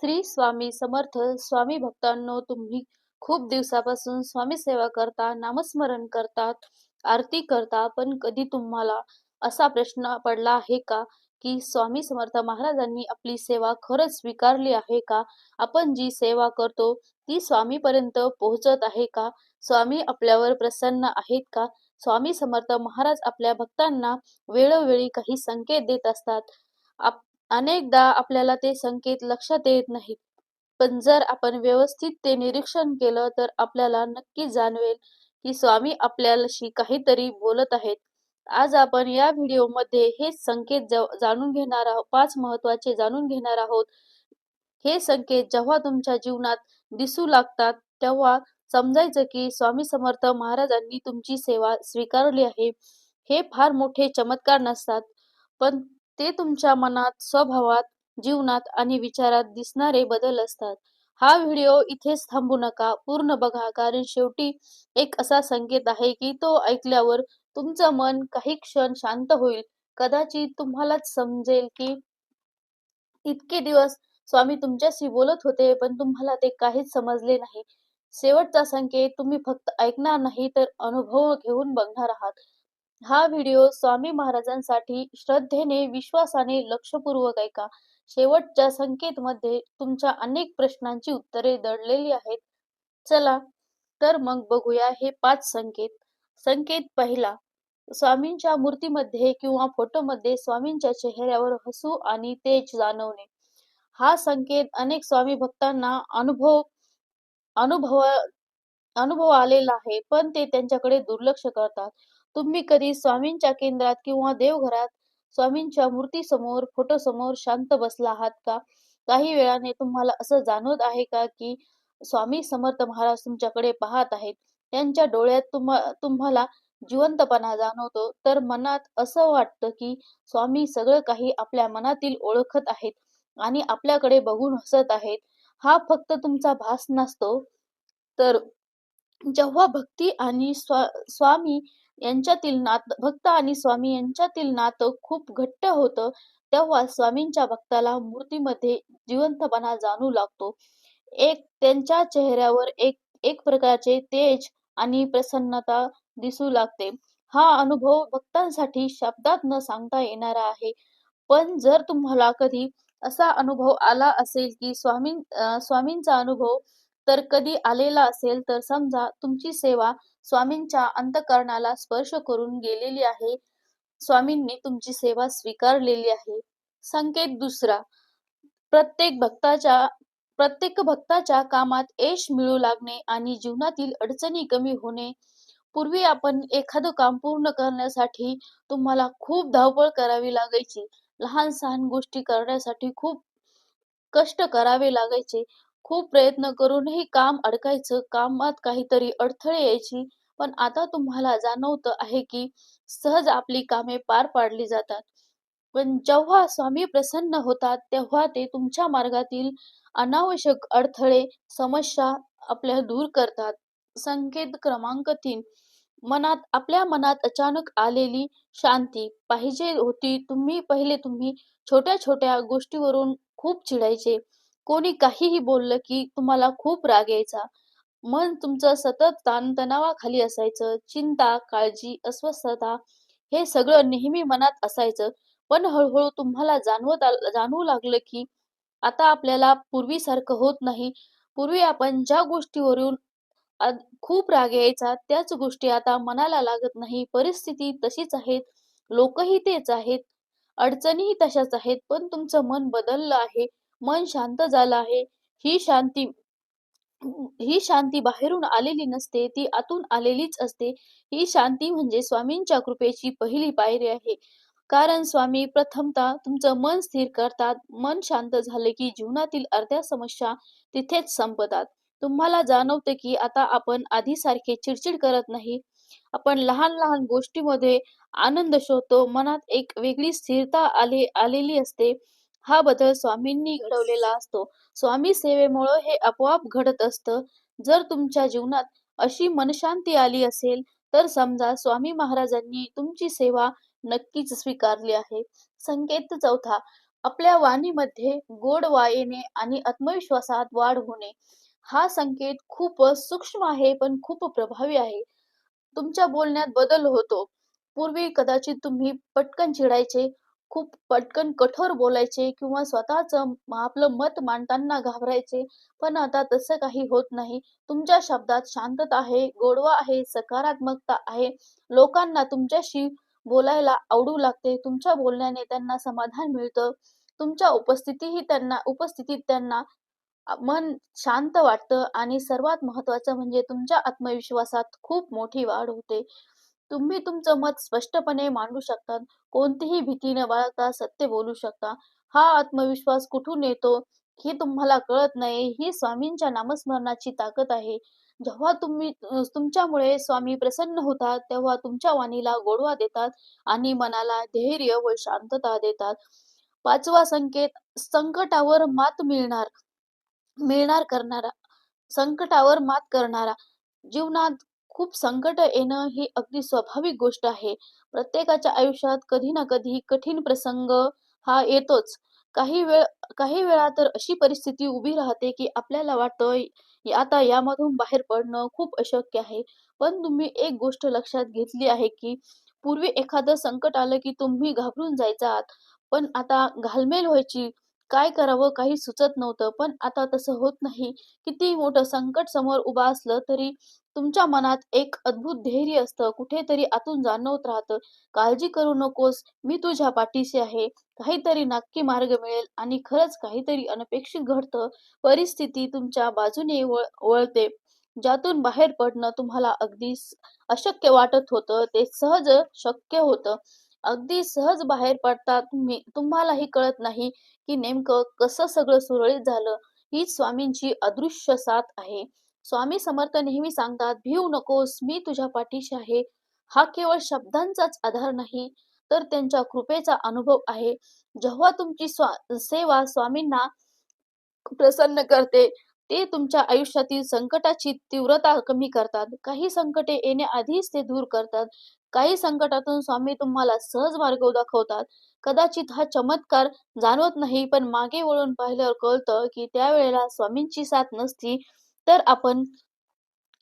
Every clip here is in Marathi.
श्री स्वामी समर्थ. स्वामी भक्तांनो, तुम्ही खूप दिवसापासून स्वामी सेवा करता, नामस्मरण करतात, आरती करता, पण कधी तुम्हाला असा प्रश्न पडला आहे का की स्वामी समर्थ महाराजांनी आपली सेवा खरंच स्वीकारली आहे का? आपण जी सेवा करतो ती स्वामीपर्यंत पोहोचत आहे का? स्वामी आपल्यावर प्रसन्न आहेत का? स्वामी समर्थ महाराज आपल्या भक्तांना वेळोवेळी काही संकेत देत असतात. अनेकदा आपल्याला ते संकेत लक्षात येत नाहीत. पण जर आपण व्यवस्थित ते निरीक्षण केलं तर आपल्याला नक्की जाणवेल की स्वामी आपल्याशी काहीतरी बोलत आहेत. आज आपण या व्हिडिओमध्ये हे संकेत जाणून घेणार आहोत. 5 महत्त्वाचे जाणून घेणार आहोत. हे संकेत जेव्हा तुमच्या जीवनात दिसू लागतात तेव्हा समजायचं की स्वामी समर्थ महाराजांनी तुमची सेवा स्वीकारली आहे. हे फार मोठे चमत्कार नसतात, पण ते तुमच्या मनात, स्वभावात, जीवनात आणि विचारात दिसणारे बदल असतात. हा व्हिडिओ इथेच थांबू नका, पूर्ण बघा, कारण शेवटी एक असा संकेत आहे की तो ऐकल्यावर तुमचं मन काही क्षण शांत होईल. कदाचित तुम्हालाच समजेल की इतके दिवस स्वामी तुमच्याशी बोलत होते, पण तुम्हाला ते काहीच समजले नाही. शेवटचा संकेत तुम्ही फक्त ऐकणार नाही, तर अनुभव घेऊन बघणार आहात. हा व्हिडिओ स्वामी महाराजांसाठी श्रद्धेने, विश्वासाने, लक्षपूर्वक ऐका. शेवटच्या संकेतमध्ये तुमच्या अनेक प्रश्नांची उत्तरे दडलेली आहेत. चला, तर मग बघूया हे 5 संकेत. संकेत पहिला, स्वामींच्या मूर्तीमध्ये किंवा फोटोमध्ये स्वामींच्या चेहऱ्यावर हसू आणि तेज जाणवणे. हा संकेत अनेक स्वामी भक्तांना अनुभव अनुभव आलेला आहे, पण ते त्यांच्याकडे दुर्लक्ष करतात. तुम्ही कधी स्वामींच्या केंद्रात किंवा देवघरात स्वामींच्या मूर्तीसमोर, फोटोसमोर शांत बसला आहात का? काही वेळाने तुम्हाला असं जाणवत आहे का की स्वामी समर्थ महाराज तुमच्याकडे पाहत आहेत? त्यांच्या डोळ्यात तुम्हाला जिवंतपणा जाणवतो, तर मनात असं वाटतं की स्वामी सगळं काही आपल्या मनातील ओळखत आहेत आणि आपल्याकडे बघून हसत आहेत. हा फक्त तुमचा भास नसतो, तर जेव्हा स्वामी भक्त आणि स्वामी यांच्यातील नातं खूप घट्ट होतं, तेव्हा स्वामींच्या भक्ताला मूर्तीमध्ये जिवंतपणा जाणवू लागतो. त्यांच्या चेहऱ्यावर एक एक प्रकारचे तेज आणि प्रसन्नता दिसू लागते. हा अनुभव भक्तांसाठी शब्दात न सांगता येणारा आहे. पण जर तुम्हाला कधी असा अनुभव आला असेल की स्वामींचा अनुभव तर कधी आलेला असेल, तर समजा तुमची सेवा स्वामींच्या अंतःकरणाला स्पर्श करून गेलेली आहे. स्वामींनी तुमची सेवा स्वीकारलेली आहे. संकेत दुसरा, प्रत्येक भक्ताच्या प्रत्येक भक्ताच्या कामात यश मिळू लागणे आणि जीवनातील अडचणी कमी होणे. पूर्वी आपण एखादं काम पूर्ण करण्यासाठी तुम्हाला खूप धावपळ करावी लागायची. लहान-सहान गोष्टी करण्यासाठी खूप कष्ट करावे लागायचे. खूप प्रयत्न करूनही काम अडकायचं, कामात काहीतरी अडथळे यायची. पण आता तुम्हाला जाणवतं आहे की सहज आपली कामे पार पाडली जातात. पण जेव्हा स्वामी प्रसन्न होतात, तेव्हा ते तुमच्या मार्गातील अनावश्यक अडथळे, समस्या आपल्या दूर करतात. संकेत क्रमांक 3, आपल्या मनात अचानक आलेली शांती पाहिजे होती. तुम्ही छोट्या-छोट्या गोष्टीवरून खूप चिडायचे. कोणी काहीही बोललं की तुम्हाला खूप राग यायचा. मन तुमचं सतत ताणतणावाखाली असायचं. चिंता, काळजी, अस्वस्थता हे सगळं नेहमी मनात असायचं. पण हळू तुम्हाला जाणवू लागलं की आता आपल्याला पूर्वीसारखं होत नाही. पूर्वी आपण ज्या गोष्टीवरून खूप राग यायचा, त्याच गोष्टी आता मनाला लागत नाही. परिस्थिती तशीच आहेत, लोकही तेच आहेत, अडचणीही तशाच आहेत, पण तुमचं मन बदललं आहे, मन शांत झालं आहे. ही शांती ही शांती बाहेरून आलेली नसते, ती आतून आलेलीच असते. ही शांती म्हणजे स्वामींच्या कृपेची पहिली पायरी आहे. कारण स्वामी प्रथमतः तुमचं मन स्थिर करतात. मन शांत झाले की जीवनातील अर्ध्या समस्या तिथेच संपतात. तुम्हाला जाणवते की आता आपण आधीसारखे चिडचिड करत नाही. आपण लहान-लहान गोष्टींमध्ये आनंद शोधतो. मनात एक वेगळी स्थिरता आलेली असते. हा बदल स्वामींनी घडवलेला असतो. स्वामी सेवेमुळं हे आपोआप घडत असतं. जर तुमच्या जीवनात अशी मनशांती आली असेल, तर समजा स्वामी महाराजांनी तुमची सेवा नक्कीच स्वीकारली आहे. संकेत चौथा, आपल्या वाणीमध्ये गोडवा येणे आणि आत्मविश्वासात वाढ होणे हा संकेत खूप सूक्ष्म आहे पण खूप प्रभावी आहे. तुमच्या बोलण्यात बदल होतो. पूर्वी कदाचित तुम्ही पटकन चिडायचे, खूप पटकन कठोर बोलायचे किंवा आपलं मत मांडताना घाबरायचे. पण आता तसं काही होत नाही. तुमच्या शब्दात शांतता आहे, गोडवा आहे, सकारात्मकता आहे. लोकांना तुमच्याशी बोलायला आवडू लागते. तुमच्या बोलण्याने त्यांना समाधान मिळतं. तुमच्या उपस्थितीत त्यांना मन शांत वाटतं आणि सर्वात महत्त्वाचं म्हणजे तुमच्या आत्मविश्वासात खूप मोठी वाढ होते. तुम्ही तुमचं मत स्पष्टपणे मांडू शकता. कोणतीही भीती न बाळगता सत्य बोलू शकता. हा आत्मविश्वास कुठून येतो हे तुम्हाला कळत नाही. ही स्वामींच्या नामस्मरणाची ताकद आहे. जेव्हा तुमच्यामुळे स्वामी प्रसन्न होतात, तेव्हा तुमच्या वाणीला गोडवा देतात आणि मनाला धैर्य व शांतता देतात. 5वा संकेत संकटावर मात मिळणार मिळणार करणारा संकटावर मात करणारा. जीवनात खूप संकट येणं ही अगदी स्वाभाविक गोष्ट आहे. प्रत्येकाच्या आयुष्यात कधी ना कधी कठीण प्रसंग हा येतोच. काही वेळा तर अशी परिस्थिती उभी राहते, की आपल्याला वाटतं आता यामधून बाहेर पडणं खूप अशक्य आहे. पण तुम्ही एक गोष्ट लक्षात घेतली आहे, की पूर्वी एखादं संकट आलं, की तुम्ही घाबरून जायचात. पण आता घालमेल व्हायची. काय करावं काही सुचत नव्हतं. पण आता तसं होत नाही. कितीही मोठं संकट समोर उभं असलं तरी तुमच्या मनात एक अद्भुत धैर्य असतं. कुठेतरी आतून जाणवत राहतं, काळजी करू नकोस, मी तुझ्या पाठीशी आहे. काहीतरी नक्की मार्ग मिळेल आणि खरंच काहीतरी अनपेक्षित घडतं. परिस्थिती तुमच्या बाजूने वळते. ज्यातून बाहेर पडणं तुम्हाला अशक्य वाटत होतं, ते सहज शक्य होतं. अगदी सहज बाहेर पडता तुम्हालाही कळत नाही, की नेमकं कसं सगळं सुरळीत झालं. हीच स्वामींची अदृश्य साथ आहे. स्वामी समर्थ नेहमी सांगतात, "भिवू नकोस, मी तुझ्या पाठीशी आहे." हा केवळ शब्दांचाच आधार नाही, तर त्यांच्या कृपेचा अनुभव आहे. जेव्हा तुमची सेवा स्वामींना प्रसन्न करते, ते तुमच्या आयुष्यातील संकटाची तीव्रता कमी करतात. काही संकटे येण्याआधीच ते दूर करतात. काही संकटातून स्वामी तुम्हाला सहज मार्ग दाखवतात. कदाचित हा चमत्कार जाणवत नाही, पण मागे वळून पाहिल्यावर कळतं, की त्यावेळेला स्वामींची साथ नसती, तर आपण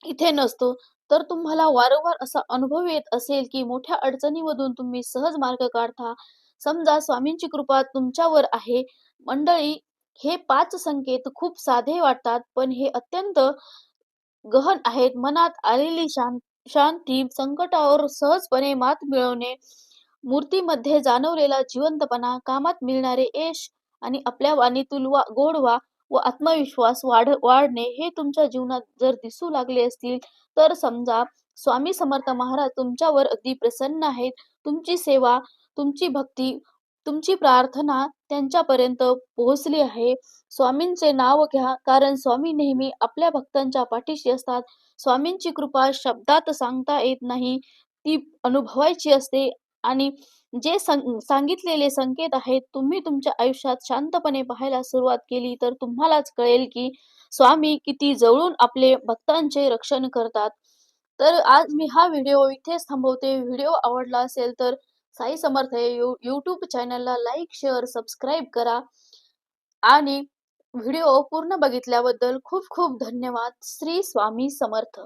इथे नसतो. तर तुम्हाला वारंवार असा अनुभव येत असेल, की मोठ्या अडचणीमधून तुम्ही सहज मार्ग काढता. समजा स्वामींची कृपा तुमच्यावर आहे. मंडळी, हे 5 संकेत खूप साधे वाटतात, पण हे अत्यंत गहन आहेत. मनात आलेली शांती, संकटावर सहजपणे मात मिळवणे, मूर्तीमध्ये जाणवलेला जिवंतपणा, कामात मिळणारे यश आणि आपल्या वाणीतील गोडवा व आत्मविश्वास वाढणे हे तुमच्या जीवनात जर दिसू लागले असतील, तर समजा स्वामी समर्थ महाराज तुमच्यावर अगदी प्रसन्न आहेत. तुमची सेवा, तुमची भक्ती, तुमची प्रार्थना त्यांच्यापर्यंत पोहोचली आहे. स्वामींचे नाव घ्या, कारण स्वामी नेहमी आपल्या भक्तांच्या पाठीशी असतात. स्वामींची कृपा शब्दात सांगता येत नाही, ती अनुभवायची असते आणि जे सांगितलेले संकेत आहेत, तुम्ही तुमच्या आयुष्यात शांतपणे पाहायला सुरुवात केली, तर तुम्हालाच कळेल की स्वामी किती जवळून आपले भक्तांचे रक्षण करतात. तर आज मी हा व्हिडिओ इथेच थांबवते. व्हिडिओ आवडला असेल तर साई समर्थ या YouTube चॅनलला लाईक, शेअर, सबस्क्राईब करा आणि व्हिडिओ पूर्ण बघितल्याबद्दल खूप खूप धन्यवाद. श्री स्वामी समर्थ.